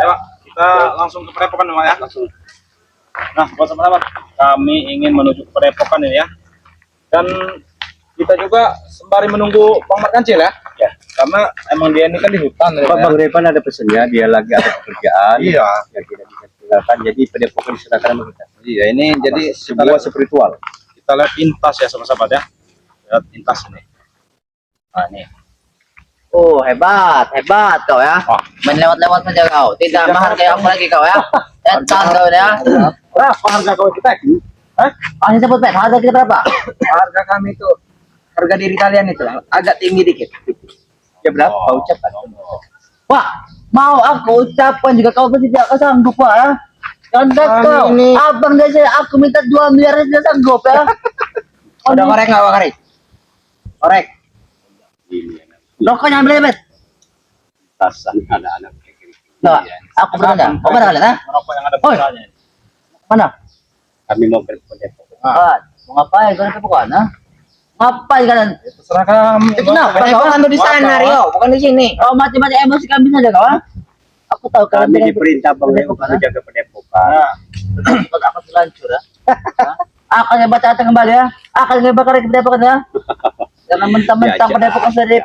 Ayo, kita langsung ke Padepokan ya. Langsung. Nah, buat sahabat, kami ingin menuju ke Padepokan ini ya. Dan kita juga sembari menunggu Bang Markancil ya. Ya. Karena emang dia ini kan di hutan ya. Bang Revan ada pesannya, dia lagi ada pekerjaan. Iya. Yang tidak bisa tinggalkan. Jadi Padepokan diserahkan sama kita. Iya, ini jadi sebuah spiritual. Kita lihat intas ya sahabat ya. Lihat intas ini. Nah, ini. Oh, hebat kau ya. Wah. Main lewat-lewat saja kau. Tidak menghargai aku lagi kau ya. Etan kau ya. Berapa harga kau kita? Masih sebut Ben, harga kita berapa? Harga kami itu, harga diri kalian itu agak tinggi dikit. Ya berapa? Kau ucapkan. Wah, mau aku ucapkan juga kau pasti tidak sanggup Pak ya. Contoh kau, ini- abang dari saya aku minta 2 miliar tidak sanggup ya. Udah korek nggak Bang Karis? Korek. Rokoknya ambil Bet. Tasan anak-anak. Nah, aku bertanya, kau mana kalian? Merokok yang ada Oi. busanya. Mana? Kami mau ke Padepokan. Mau ngapain kalian ke pokoknya? Ngapain kalian? Terserah kami. Itu kenapa kau? Padepokan tuh di sana Rio, bukan di sini. Kau macam-macam emosi kami saja kau. Aku tahu kalian Kami pengen diperintah Bang Revan Padepokan, untuk jaga Padepokan. Kalau aku terlanjur ya. Akan yang baca kembali ya. Akan yang bakar Padepokan ya. Karena mentang-mentang Ya, Padepokan sendiri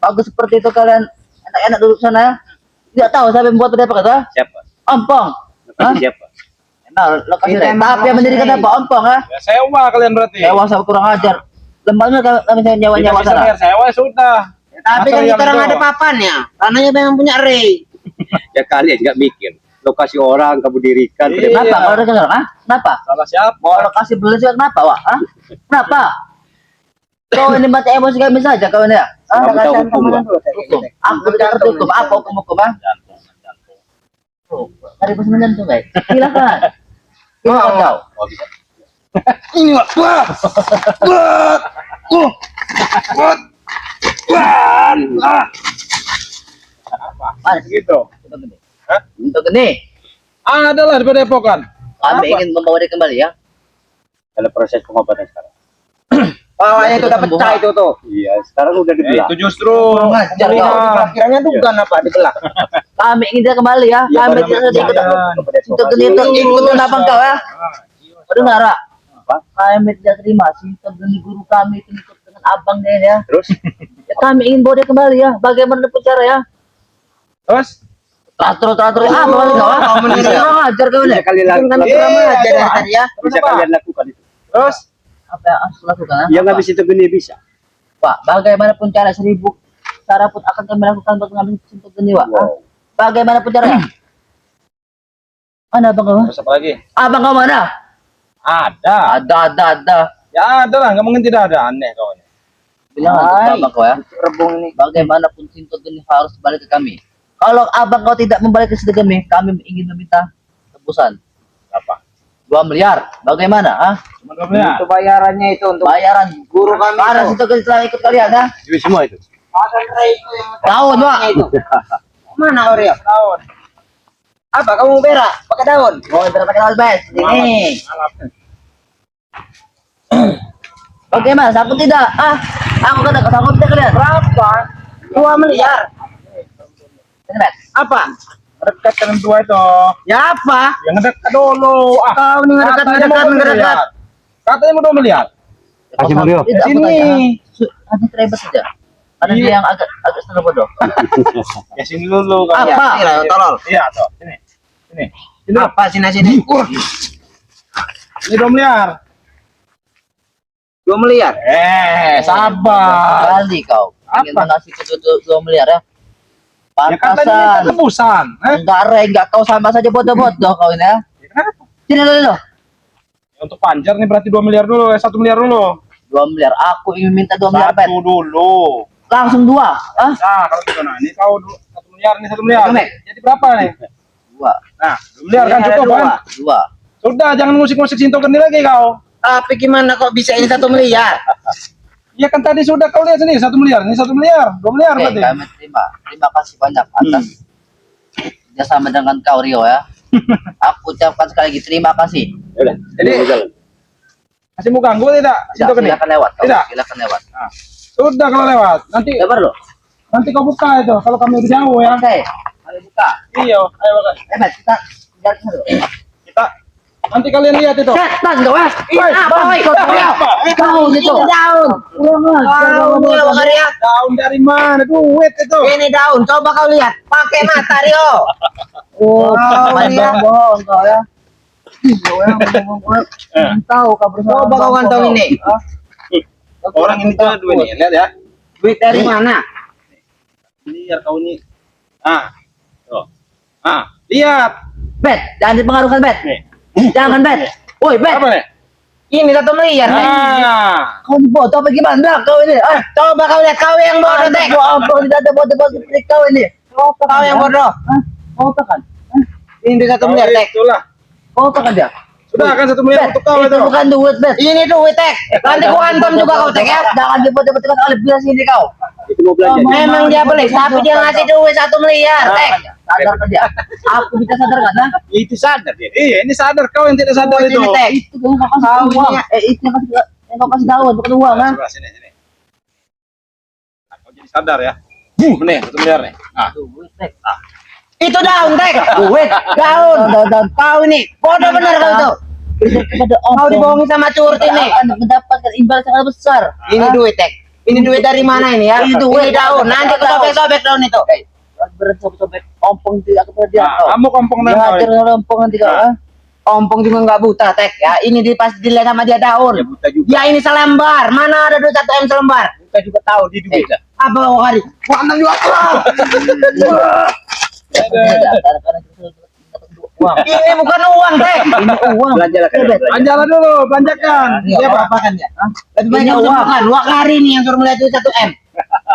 bagus seperti itu kalian enak-enak duduk sana ya. Tidak tahu siapa yang membuat Padepokan ya? Siapa? Ompong. Hah? Siapa? Nah, lokasi Kita lain. emang Tapi yang mendirikan lokasi apa? Ompong ya. Ya sewa kalian berarti. Sewa sama kurang ajar. Lembagnya kami nyawa-nyawa Tidak bisa sana. bayar sewa ya sudah. Tapi kan Material kita orang itu. ada papannya. Tanahnya memang punya Ray. Ya kalian nggak mikir. Lokasi orang kamu dirikan. Iya. Kenapa? Kalau ada kenal, ah? Kenapa? Salah siapa? Mau lokasi beli juga kenapa, Wak? Hah? Kenapa? Kau ini mati emosi kami saja kau ini ya? Ah, Kamu tahu hukum, Pak? hukum. Aku tidak ngerti hukum. Apa hukum ah? Oh, dari pos menyentuh, baik. Silakan. Silakan kau. Oh, bisa. Ini Pak. Wah. Wah. Wah. Wah. Mana? Gitu. Untuk ini. Hah? Untuk ini. Ada lah di Padepokan. Kami ingin membawa dia kembali ya. Dalam proses pengobatan sekarang. Bawahnya itu udah pecah itu tuh. Iya, sekarang udah dibelah. Itu justru Ngajar kau. pemulihan. Kiranya tuh bukan apa dibelah. Kami ingin dia kembali ya. Ya, Kami baru tidak namanya ikut. pemulihan. Untuk ini ikut kenapa kau ya? Dengar, Ra? Apa? Kami tidak terima sih. Sebelum guru kami itu ikut dengan abang dia ya. Terus? Ya, kami ingin bawa dia kembali ya. Bagaimana cara ya? Terus Teratur apa kali kau? Kau meniru. Kurang ajar kau ini. Bisa kalian Kan lakukan. drama aja dari tadi ya. Bisa kalian lakukan itu. terus Apa yang harus lakukan? Yang nggak bisa itu gini bisa. Pak, bagaimanapun cara 1000 cara pun akan kami lakukan untuk mengambil untuk geni, Pak. Wow. Bagaimanapun caranya. Mana abang kau? terus apa lagi? Abang kau mana? Ada. Ada. Ya ada lah, nggak mungkin tidak ada. Aneh kau ini. Bilang aja ke abang kau ya. Rebung ini. Bagaimanapun cinta geni harus balik ke kami. Kalau abang kau tidak membalik ke cinta geni, kami ingin meminta tebusan. Apa? 2 miliar. Bagaimana? Ah? Cuma 2 miliar. Itu bayarannya itu untuk Bayaran guru kami Karena itu. cinta geni telah ikut kalian ya. Jadi semua itu. Ada Ray itu yang Daun, Pak. itu. Mana kau Rio? Tahun. Apa kamu berak pakai daun? Oh, pakai daun bes. Ini. Bagaimana? Sanggup tidak? Ah, aku kata kau sanggup tidak kalian? Berapa? 2 miliar. Ini bet. Apa? Dekat dengan 2 itu. Ya apa? Yang dekat dulu. Ah. Kau nih ngedekat. Katanya mau 2 miliar. Kasih Bang Rio. Tidak, aku Sini. tanya. Hanya terhebat saja. Ada Iya. dia yang agak setengah bodoh. Ya sini dulu kau. Apa? Ini lah tolol. Iya, tuh. Sini. Sini. Ini apa sini? Ini 2 miliar. 2 miliar. Sabar. Kali kau. Ingin Apa? mengasih ke 2 miliar ya? Ya kan tadi minta Pantasan. tebusan. Enggak kau sama saja bodoh-bodoh kau ini ya. Ya, kenapa? Sini dulu. Ya, untuk panjar nih berarti 2 miliar dulu. 1 miliar dulu. 2 miliar. Aku ingin minta 2 miliar bet. 1 dulu. Langsung 2. Ah, Nah, kalau gitu nah, ini kau 1 miliar, ini 1 miliar. Satu, Mek. Jadi berapa nih? 2. Nah, 2 miliar kan Ini ada cukup kan? 2. Sudah, jangan musik-musik Sinto Geni lagi kau. Tapi gimana kok bisa ini 1 miliar? Ya kan tadi sudah kau lihat sini 1 miliar, ini 1 miliar, 2 miliar Oke, berarti. kami terima kasih banyak atas kerjasama dengan kau Rio ya. Aku ucapkan sekali lagi terima kasih. Udah. Jadi- jalan. Masih mau ganggu tidak? Sinto Geni? Silakan lewat. Kau. Tidak. Silakan lewat. Nah, sudah kalau lewat. Nanti Ya perlu. nanti kau buka itu kalau kami udah jauh ya. Oke. Ayo buka. Iya, ayo makan. Bet, kita jalan ke sana. Kita nanti kalian lihat itu. Setan kau ya. Apa oi kau tahu ya? Kau itu daun. Daun dari mana? Duit itu. Ini daun, coba kau lihat. Pakai mata Rio. Oh, iya. bohong kau ya. Tahu kau bersama. Coba kau kantong ini. Orang ini tuh duit nih, lihat ya. Duit dari mana? Lihat kau ini. Tuh. Lihat. Bet, jangan dipengaruhkan Bet. Nih. Jangan Bet. Woi Bet. Apa nih? Ini 1 miliar. Tek. Kau ini bodoh apa gimana kau ini? Coba kau lihat, kau yang bodoh, Tek. Kau tidak ada bodoh-bodoh seperti kau ini. Kau yang bodoh. Kau apa kan? Ini 1 miliar, Tek. Itulah. Kau apa kan dia? Sudah kan 1 miliar untuk kau itu itu. bukan duit Bet. Ini duit, Tek. Nanti gua hantam juga kau, Tek, ya. Jangan dibodoh-bodohkan oleh bilas ini kau. Itu mau belanja. Memang dia beli, tapi dia ngasih duit 1 miliar, Tek. Sadar kan dia? Aku bisa sadar kan? Nah? Itu sadar dia. Iya, ini sadar kau yang tidak sadar Duit itu. ini, Tek. Itu yang kau kasih uang. Itu yang kau kasih daun bukan uang kan? Sebelah sini. Nah, kau jadi sadar ya. Nih, 1 miliar nih. Duit Tek. Itu daun, Tek. Duit. Daun. Kau ini bodoh bener kau tuh. Kepada Kau dibohongi sama curti nih. akan mendapatkan imbal sangat besar. Ini duit, Tek. Ini duit dari mana ini ya? Ini duit. Ini daun. Nanti kau sobek-sobek daun itu. Bersobek-sobek ompong tidak kepada dia kau. Kamu kompong dan kau. Dihajar dengan ompong nanti kau. Ompong juga nggak buta, Tek. Ya, ini pasti dilihat sama dia daun. Ya buta juga. Ya ini selembar. Mana ada duit 1 M selembar? Buta juga tahu di duit ya. Apa kau hari? Gua hantam juga kau. Uang. Ini bukan uang, Tek. Ini uang. Belanjalah kan. Belanjalah dulu, belanjakan. Dia apa kan dia? Lebih Ini banyak uang. uang. 2 kali nih yang suruh melihat duit 1 M.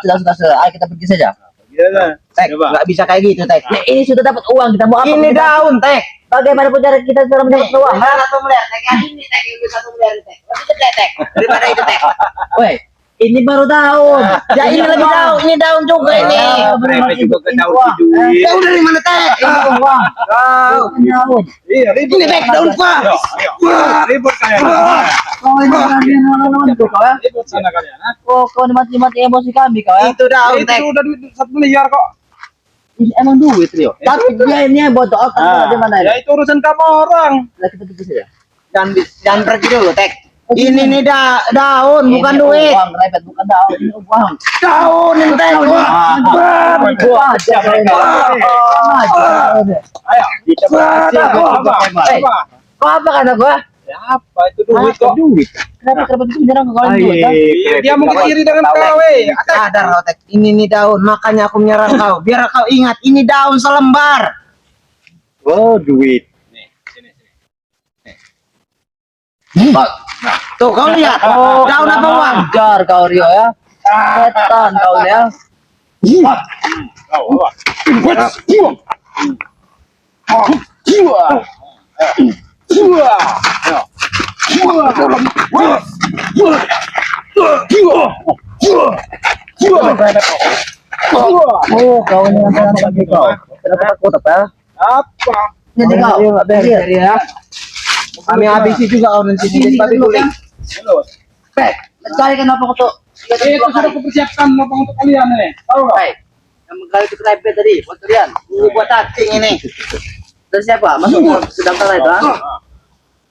Sudah. Ayo kita pergi saja. Iya, Tek, coba. nggak bisa kayak gitu, Tek. Nah, ini sudah dapat uang. Kita mau apa? Ini Kita- daun, Tek. Bagaimanapun cara kita cara mendapat uang. Uang 1 miliar, Tek. Ya, ini Tek, ini 1 miliar, Tek. Lebih gede, Tek. Daripada itu, Tek. Woi, ini baru daun. Ya ini lebih daun, ini daun juga ini. Mereka juga ke daun uang. duit. Daun dari mana, Tek? Ini uang. Bukan daun. Iya, ribut. Ini, Tek, daun gua. Ayo. Ribut kalian. Kau ini orang tuh kau ya. Ribut sana kalian. Kau ini mati-mati emosi kami kau ya. Itu daun, Itu Tek. udah duit 1 miliar kok. Ini emang duit Rio. Tapi dia ini yang bodoh otak di mana Ya ini? itu urusan kamu orang. Nah, kita pergi saja. Jangan pergi dulu, Tek. Ini nih daun, bukan Ini duit. Uang, repet bukan daun. Ini uang. Daun ini, Tek. Ayo. Kita berhasil. Eh, kau apa kata gua? Ya apa itu duit kok? Duit. Kenapa bisa menyerang kau duit? Ha? Iya, dia mungkin iri dengan kau. Sadar kau, Tek. Ini nih daun, makanya aku menyerang kau. Biar kau ingat, ini daun selembar. Oh, duit. Nih, sini. Tuh, kau lihat. Daun apa uang? Ajar kau Rio ya. Setan kau ya. Kau apa? Oh, kau ini yang lagi kau. Kenapa takut apa? Apa? Jadi kau. Ya. Kami habisi juga orang sini. Tapi boleh. Halo. Cari kenapa kau tuh? Itu sudah kupersiapkan apa untuk kalian nih. Tahu nggak? Baik. Yang kali itu kerepet tadi buat kalian. Ini buat cacing ini. Dari siapa? Masuk sedang tanah itu.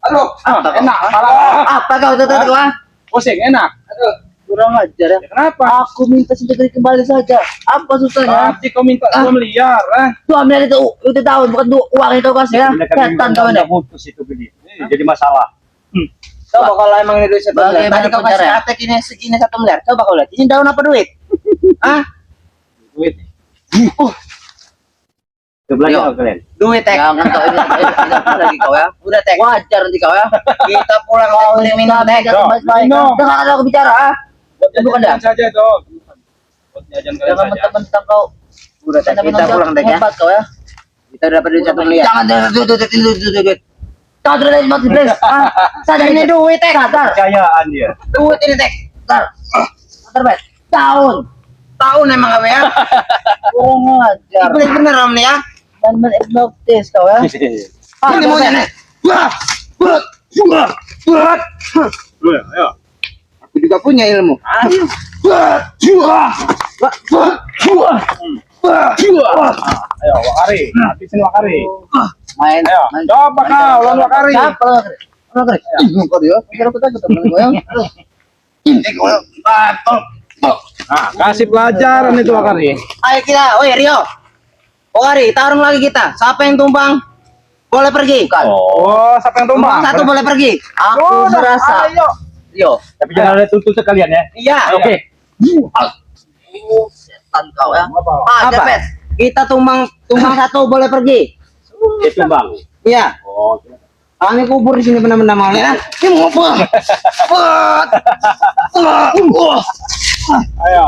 Aduh, enak. Apa kau tuh tadi kau? Pusing, enak. Aduh, kurang ajar ya. Kenapa? Aku minta sendiri kembali saja. Apa susahnya? Tapi kau minta 2 miliar, Suami itu tahun bukan uang itu kasih ya. Setan kau ini. Putus itu gini. Jadi masalah. Coba kalau emang ini duit 1 miliar. Bagaimana Tadi kau kasih caranya? atek ini segini 1 miliar. Coba kau lihat. Ini daun apa duit? Hah? Duit. Itu belanja kalian. Duit, Tek. Jangan kau ini lagi kau ya. Udah, Tek. Wajar nanti kau ya. Kita pulang, Tek. Beli minum, Tek. minum. Jangan ada aku bicara ah. Buat Bukan jajan dah. saja itu. Buat jajan kalian Jangan saja. mentang-mentang kau. Udah, Tek. Kita pulang, Tek, ya. Hebat kau ya. Kita dapat duit 1 miliar. Jangan duit. Kau sudah lihat mati please. Sadar Ini duit, Tek. Sadar. Kepercayaan dia. Duit ini, Tek. Sadar. Sadar bet. Tahun. Tahun emang kau ya. Kurang ajar. Beli bener om nih ya. Dan menhipnotis kau ya. Ini maunya nih. Ayo. Aku juga punya ilmu. Ayo, Wakari. Habisin Wakari. Main. Ayo, coba kau lawan Wakari. Siapa? Wakari. Kok dia? Kira kita ketemu goyang. Nah, kasih pelajaran itu Wakari. Ayo kita, oi Rio. Wakari, tarung lagi kita. Siapa yang tumbang? Boleh pergi. Oh, siapa yang tumbang? Tumbang satu boleh pergi. Aku Sudah, merasa. ayo. Rio. Tapi jangan ada tuntut sekalian ya. Iya. Oke. Setan kau ya. Ah, Apa? Cepet. Kita tumbang satu boleh pergi. Itu bang. Iya. Oh. Kami kubur di sini benar-benar mau ya. Ini mau apa? Ayo.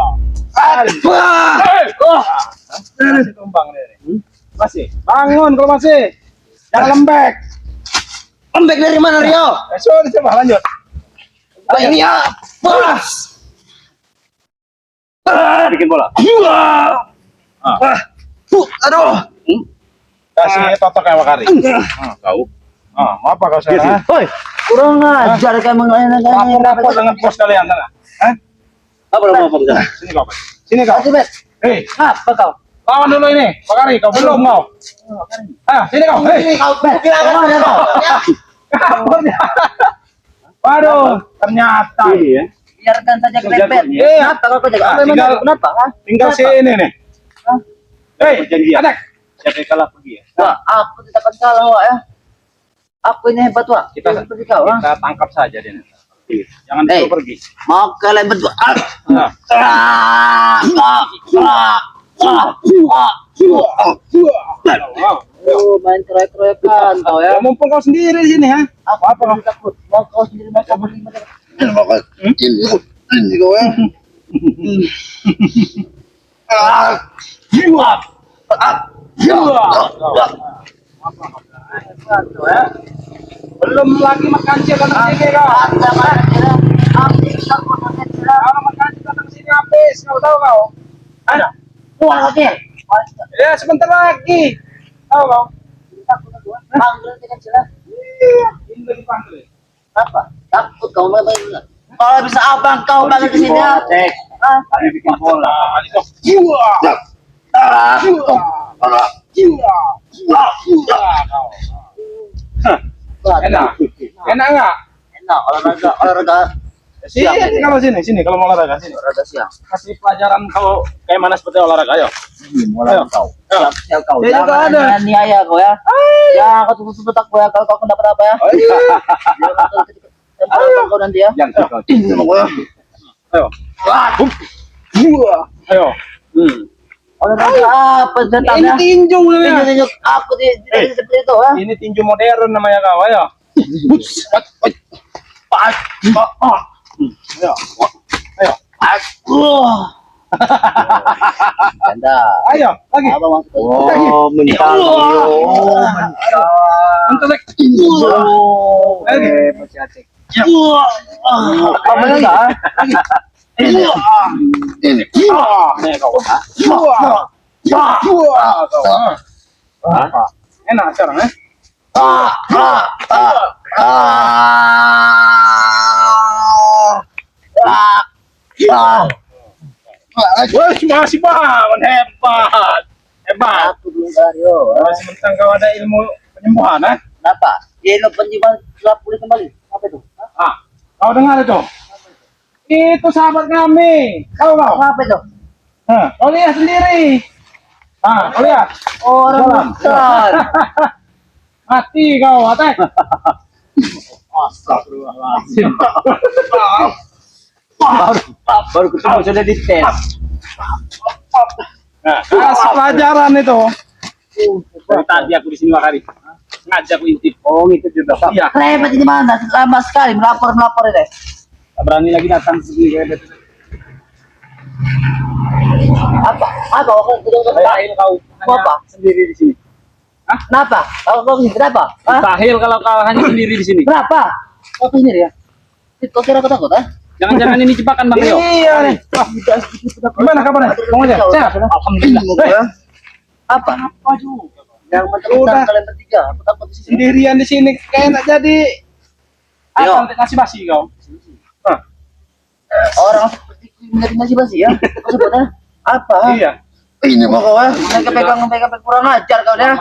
Masih tumbang deh. Masih. Bangun kalau masih. Jangan lembek. Lembek dari mana Rio? Sudah coba lanjut. Oh, ini ya. Bikin bola. Aduh. Kasih totok ya Wakari. Kau. Mau apa kau sekarang? Woi. Kurang ajar kayak Lapor dengan pos kalian sana. Apa mau apa kita? Sini kau. Sini kau. Cepet. Hei, Apa kau? lawan dulu ini. Wakari, kau belum kau. Sini kau. Hei, Kau bilang ya kau. kabur dia. Waduh, ternyata. Ini ya. Biarkan saja kepepet. Iya. Kenapa kau jaga? Apa Tinggal- emang kenapa? Hah? Tinggal sini nih. Hei, Perjanjian. adek. Siapa yang kalah pergi ya? Wah, aku tidak akan kalah wak ya. Aku ini hebat wak. Kita seperti kau. Ha? kita tangkap saja dia. Jangan Hey. disuruh pergi. Mau kalian berdua. Nah. Oh, main keroyak-keroyakan kau ya. Ya, mumpung kau sendiri di sini, ha? Apa kau takut? Mau kau sendiri mau kau berlima. Ini kau ya. Belum lagi makan siang datang sini kau. Kalau makan siang datang sini habis, kau tahu kau? Ada. Keluar lagi. Ya sebentar lagi. Tahu kau? Panggil dengan jelas. Iya, ini lagi panggil. Apa? Takut kau mau main. Kalau bisa abang kau panggil ke sini ya. Cek. Hah? Kami bikin bola. Jiwa. Enak. Enak enggak? Enak olahraga Sini kalau sini kalau mau olahraga sini. olahraga siang. Kasih pelajaran kalau kayak mana seperti olahraga, ayo. Mulai kau. Ayo. Siap kau. Ya, juga Jangan ada. niaya kau ya. Ya kau tutup kau ya kalau kau kenapa apa ya. Oh, iya. Jangan kau nanti ya. Yang kau. Ayo. Ayo. Olahraga apa Ini setannya? tinju namanya. Tunjuk aku di seperti itu ya. Ini tinju modern namanya kau, ayo. Ayo. Ayo. Ganda. Ayo, lagi. Apa maksud kau? Oh, mental. Untuk lagi. Lagi. Masih acek. Kamu enggak? Ini kau. Enak sekarang, eh? Wah, masih bangun, hebat. Hebat. Aku belum Rio. Masih mentang kau ada ilmu penyembuhan, eh? Kenapa? Dia lo penjiban telah pulih kembali. Apa itu? Kau dengar itu? Itu sahabat kami. Tahu kau? Apa itu? Kau lihat sendiri. Kau lihat. Orang besar. Mati kau, atek. Baru ketemu sudah dites. Kasih pelajaran itu. Dari tadi aku di sini makari. Ngajak aku intip. Oh, itu juga. Iya. Hebat ini mana? Lama sekali melapor ini. Tak berani lagi datang sini kayak gitu. Apa? Apa? Tahil kau. Apa? Sendiri di sini. Kenapa? Kau sini kenapa? Hah? Tahil kalau kau hanya sendiri di sini. Kenapa? Kau sendiri ya? Kau kira aku takut ah? Jangan-jangan ini jebakan Bang Rio. Iya nih. Gimana kabarnya? Mau aja. Sehat. Alhamdulillah. Apa? Apa juga? Yang Udah. mentang kalian bertiga. Aku takut di sini. Sendirian di sini kayak enak jadi. Yo. Nanti nasi basi kau. Orang seperti menjadi nasi basi ya? Kau sebutnya apa? Iya. Ini mau kau ah. Pegang kurang ajar kau dah.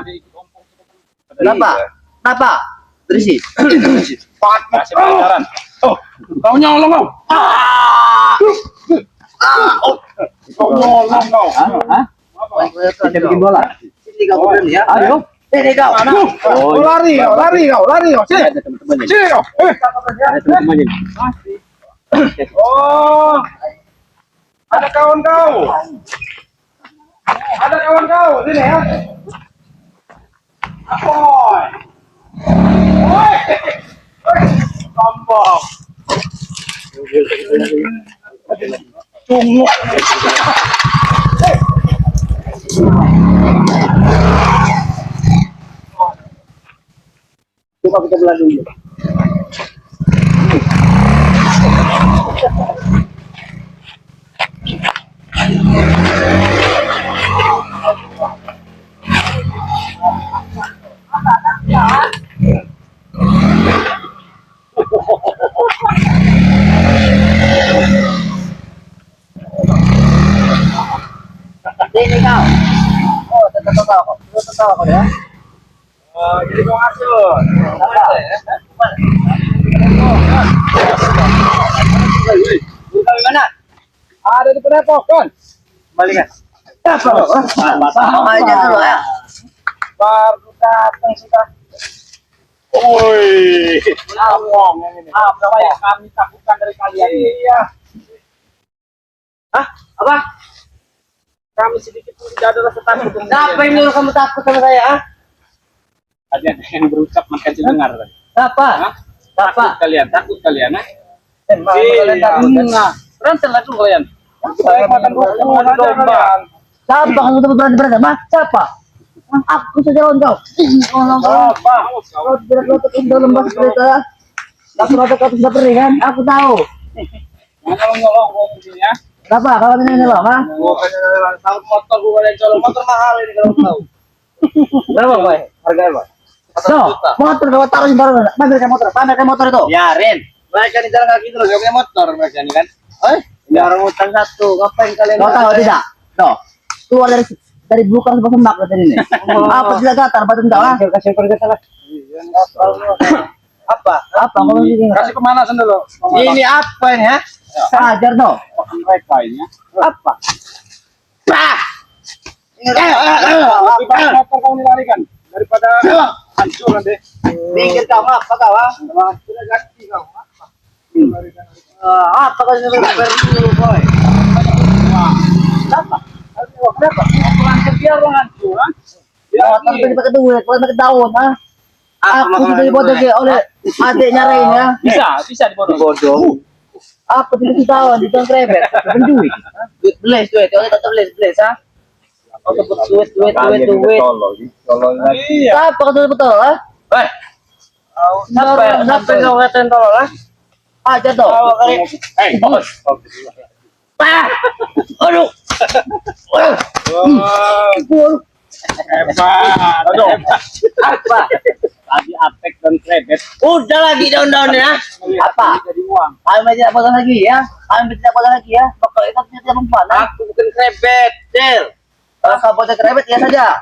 Kenapa? Kenapa? Berisi. Kasih pelajaran. Oh, kau nyolong kau. Kau nyolong kau. Kita bikin bola. Sini kau berani ya. Ayo. Sini kau. Oh, lari kau. Sini. Ada teman-teman. Sini kau. Ada teman-teman. Oh, ada kawan kau. Ada kawan kau. Sini ya. Apoy. Oi. Tombol. Tunggu. Coba kita belah dulu. Sini kau. Oh, tetap kau ya. Oh, jadi kau ngatur. Bukan mana? Ada di penepok kan? Balikkan. Apa? Sama aja dulu ya. Baru datang sudah. Woi, apa yang kami takutkan dari kalian? Iya. Hah? Apa? Kami sedikit pun tidak ada rasa takut. Siapa yang nyuruh kamu takut sama saya? Ah? Ada yang berucap makan dengar tadi. Apa? Takut kalian, ha? Kalian takut kan? Nah, berantem lah dulu kalian. Saya makan bubur aja kalian. Siapa kamu tuh berani mah? Siapa? Aku saja lawan kau. Apa? Kau tidak dalam bahasa cerita. Kau sudah pergi kan? Aku tahu. Mana nyolong kau di sini ya? Kenapa? Kalau ini loh, ha? Tahu motor gua kalian colong motor mahal ini kalau tahu. Berapa, Boy? Harga apa? No, motor kau taruh di baru. Pamerkan motor itu. Biarin. Mereka di jalan kaki terus, gak punya motor mereka ini kan. Ini orang utang satu. Ngapain kalian? Kau tahu tidak? No. Keluar dari bukan sebuah semak tadi ini. Apa tidak gatar badan kau? Kasih pergi salah. Apa? Apa kalau ini? Kasih pemanasan dulu. Ini apa ini ya? Ajar no. Mereka ini. Apa? Bah! Lebih baik motor kau dilarikan daripada hancur nanti. Pinggir kau apa kau? Sudah ganti kau. Apa kau ini berdua boy? Apa? Kenapa? Lancar dia orang hancur, ha? Motor itu dipakai duit, kalau pakai daun, ha? Aku sudah dibodoh oleh adiknya Rain ya. Bisa dibodoh. Aku tidak tahu di tong krebet, penduit. Beles duit, oleh tetap beles, ha? Kau sebut duit. Iya. Apa kau sebut betul, ha? Siapa kau ngatain tolol, ha? Aja toh. Aduh. Hebat. Aduh. Apa? Tadi apek dan kredit. Udah lagi daun-daunnya. Apa? Jadi uang. Kami tidak boleh lagi ya. Bakal itu tidak mempan. Aku bukan krebet, Del. Kalau kau boleh krebet ya saja.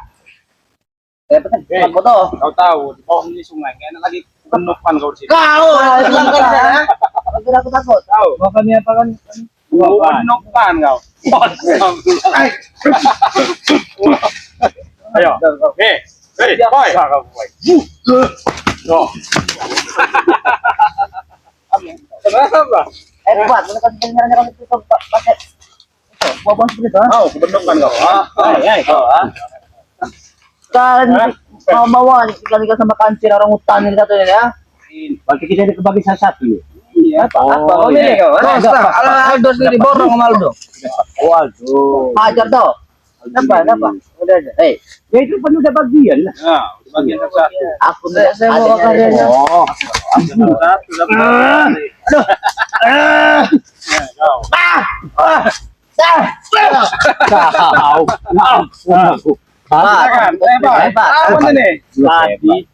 Krebet kan foto. Kau tahu di bawah ini sungai, kayak enak lagi penupan kau di sini. Kau selangkar ya. Aku takut. Tahu? Makanya apa kan? Penupan kau. Ayo. Hei, boy. No. Kenapa? Hebat, menekan kenyarnya kalau itu pakai buah-buah seperti itu. Tahu kebentukan kau. Kalian mau bawa ikan-ikan sama kancil orang hutan ini katanya ya. Bagi kita ada kebagi salah satu nih. Iya. Apa? Kau milih kau? Aldo sendiri borong sama Aldo. Waduh. Hajar toh. Kenapa? Udah aja. Ya itu penuh udah bagian lah. Nah, bagian satu. Aku saya mau karyanya. Oh. Satu Hebat. Apa nih? Tadi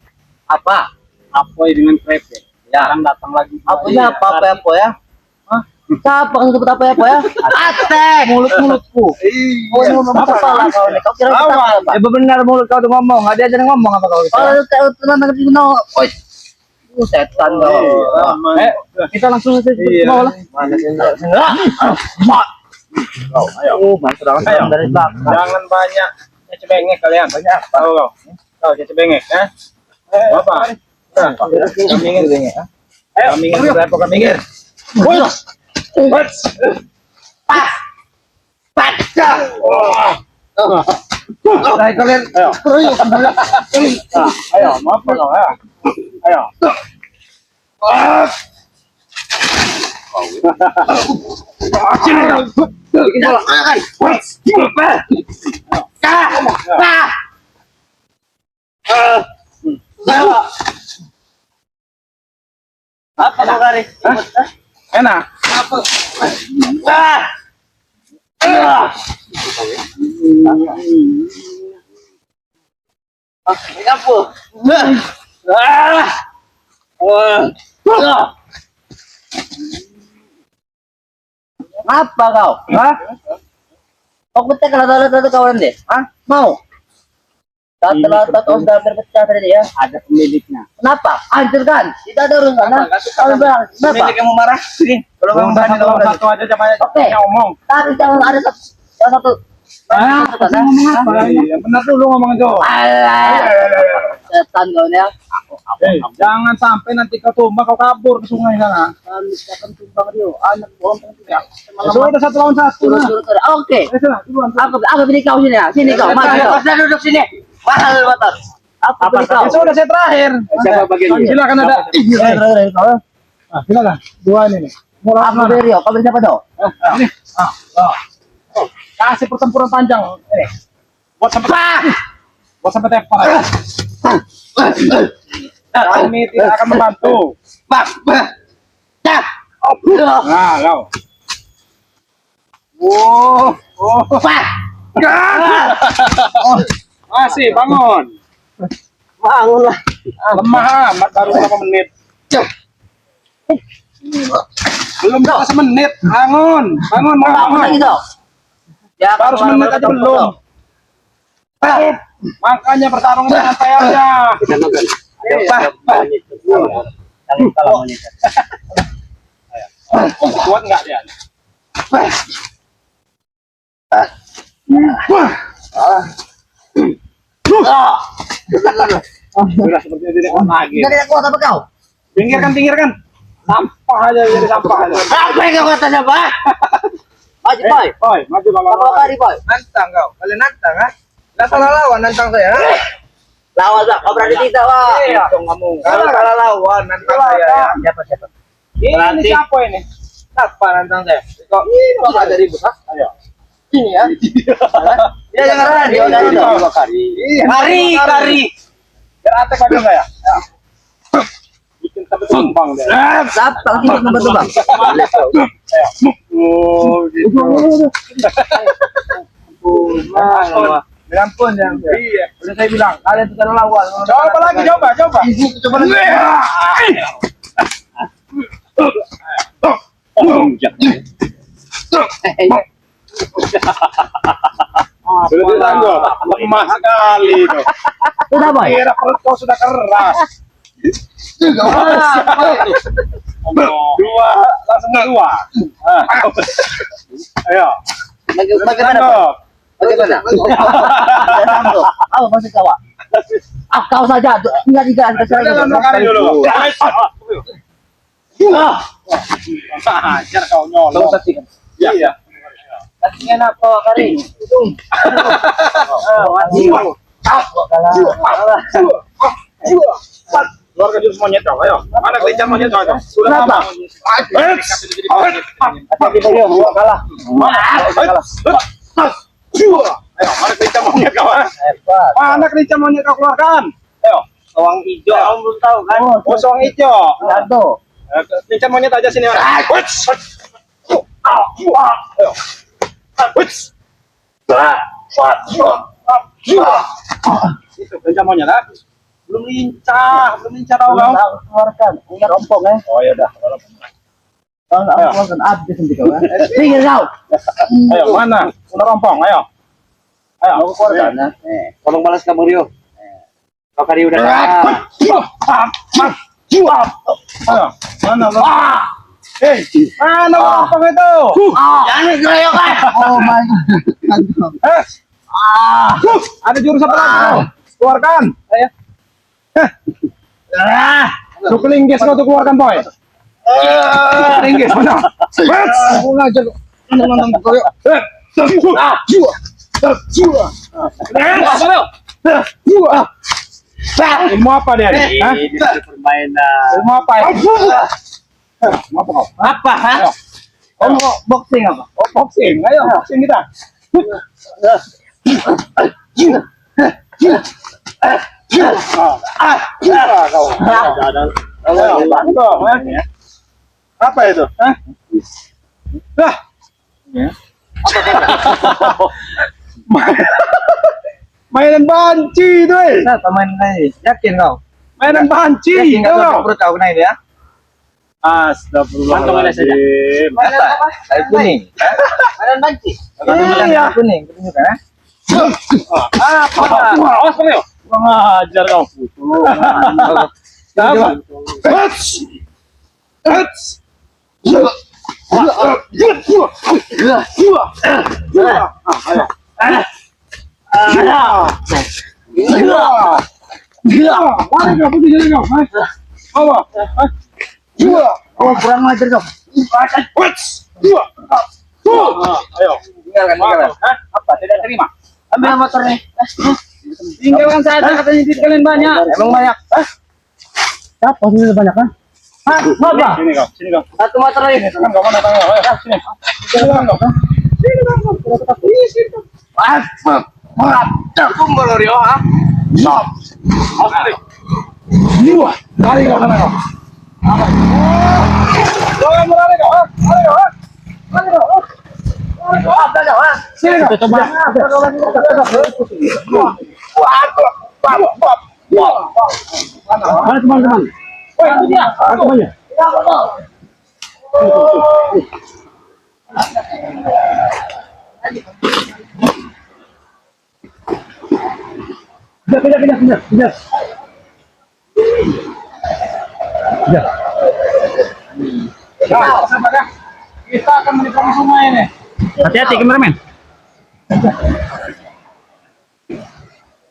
Apa? Apoy dengan kredit. Sekarang datang lagi. Apunya apa ya? Siapa kan sebut apa ya, Pak ya? Atek, mulut-mulutku. Oh, ini ngomong kepala kau nih. Kau kira kita apa? Ya benar mulut kau tuh ngomong, ada aja yang ngomong apa kau itu? Oh, tenang di no. Setan kau. Kita langsung aja mau lah. Mana sih? Ayo, masuk dari belakang. Jangan banyak cebengek kalian. Banyak. Tahu kau. Tahu cebengek, ya? Apa? Kami ingin. Kami ingin berapa kami ingin? Saya kalian Ayo, mau apa kau? Ayo. Apa kau kari? Enak. Apa kau? Hah? Kau betul kalau ada kawan deh? Hah? Mau? Tata kau sudah berpecah tadi ya? Ada pemiliknya. Kenapa? Hancur kan? Tidak ada urusan. Kalau bilang, kenapa? Milik yang mau marah. Kalau Belum kamu berani satu, kamu satu aja jangan Oke. ngomong. Tapi jangan ada satu. Iya, benar dulu ngomong itu. Alah. Setan kau nih ya. Jangan sampai nanti kau tumbang kau kabur ke sungai sana. Kami akan tumbang dia. Anak bohong ya. Sudah satu lawan satu. Turun. Nah. Oke. Sana, duluan. Aku pilih kau sini ya. Sini kau. Maju. Saya duduk sini. Mahal motor. Aku pilih kau. Ya sudah saya terakhir. Siapa bagian ini? Silakan ada. Kau. Nah, silakan. Dua ini nih. Mau lawan Aku mana? beri kau beri siapa tuh? Ini. Kasih pertempuran panjang. Ini. Buat sampai tepar. Kami tidak akan membantu. Nah, kau. Masih bangun. Bangun lah. Lemah amat baru berapa menit. Belum berapa semenit. Bangun. Bangun. Bangun lagi Bangun. dong. Ya, Baru semenit aja belum. Makanya bertarung dengan santai aja. Kita makan. Kuat nggak dia? Sudah seperti ini lagi. Tidak kuat apa kau? Pinggirkan. Sampah aja jadi sampah aja. Apa yang kau katanya, Pak? Maju, Boy. Boy, maju Apa bapak. kali, Boy? Nantang kau. Kalian nantang ha? Nggak salah lawan nantang saya. Lawan lah, kau berani tidak, Pak? Iya. Kalau kalah lawan nantang saya. Siapa? Ini siapa ini? Apa nantang saya? Kok ini ada ribut ha? Ayo. Ini ya. Ya jangan radio Iya, dari iya. kari. Biar atek maju nggak ya? Bikin sampai tumbang deh. Siapa kita membantu, Bang? Oh, gitu. Dengan pun yang iya. Udah saya bilang, kalian tidak ada lawan. Coba lagi, coba. Coba lagi. Sudah ditangguh. Lemah sekali itu. Sudah, Boy. Kira perut kau sudah keras. Dua, langsung dua. Ayo. Bagaimana, Boy? Bagaimana? Apa maksud kau? Kau saja, tinggal tiga. Dua kali dulu. Ajar kau nyolong. Iya. Kasihnya nak kau kari. Keluarga jurus monyet kau, ayo. Mana kelincar monyet kau? Sudah lama. Kalah. Ayo, mana kelincar monyet kau? Mana kelincar monyet kau keluarkan? Ayo. Sawang hijau, kamu belum tahu kan? Kosong hijau. Satu. Kelincar monyet aja sini. Ayo. Itu kelincar monyet, ha? Belum lincah tau kau. Keluarkan. Ingat ompong ya. Oh ya udah. Kalau aku akan abis nanti kau. Pinggir kau. Ayo, mana? Una rompong, ayo. Ayo, Aku keluarkan. Tolong balas kamu Rio. Kau kali udah Ayo, mana lo? Hei, mana rompong itu? Jangan keroyokan. Oh my god. Ada jurus apa lagi? Keluarkan. Ayo. Sukelinggis kau tuh keluarkan, boy. Sukelinggis mana? Aku ngajak nonton koyo. Ilmu apa dia? Hah? Permainan. Ilmu apa ya? Ilmu apa kau? Apa? Ayo. Kau mau boxing apa? Oh, boxing. Ayo, boxing kita. Ayo, bantu, ya. Apa itu? Hah? Dah. Mainan banci itu, eh. Nah, pemain ini yakin kau? Mainan banci. Yakin kau Tahu? perut kau kena ini ya? Astagfirullahaladzim. Apa? Air kuning. Mainan banci. Iya. Kuning, kuning kan? Apa? Awas kau, yuk. Kurang ajar kau. Apa? Huts. Huts. Mari kau putih jadi kau. Apa? Oh, kurang ajar kau. Ayo. Tinggalkan. Apa? Tidak terima. Ambil motornya. Tinggalkan saja katanya di kalian banyak. Emang banyak. Siapa sih banyak kan? Apa? Sini kau. Sini kau. Satu motor lagi. Tangan kau mana tangan kau? Ayo, sini. Sini kau. Sini kau. Kumpul Rio, ah. Stop. Lari. Dua. Lari kau sana kau. Jangan lari kau. Lari kau. Lari kau. Sini kau. Coba. Mana teman-teman? Oh, itu dia. Temannya. Pindah. Nah, sabar ya. Kita akan menikmati semua ini. Hati-hati kameramen.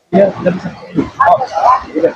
Ya, sudah bisa. Oh, gitu.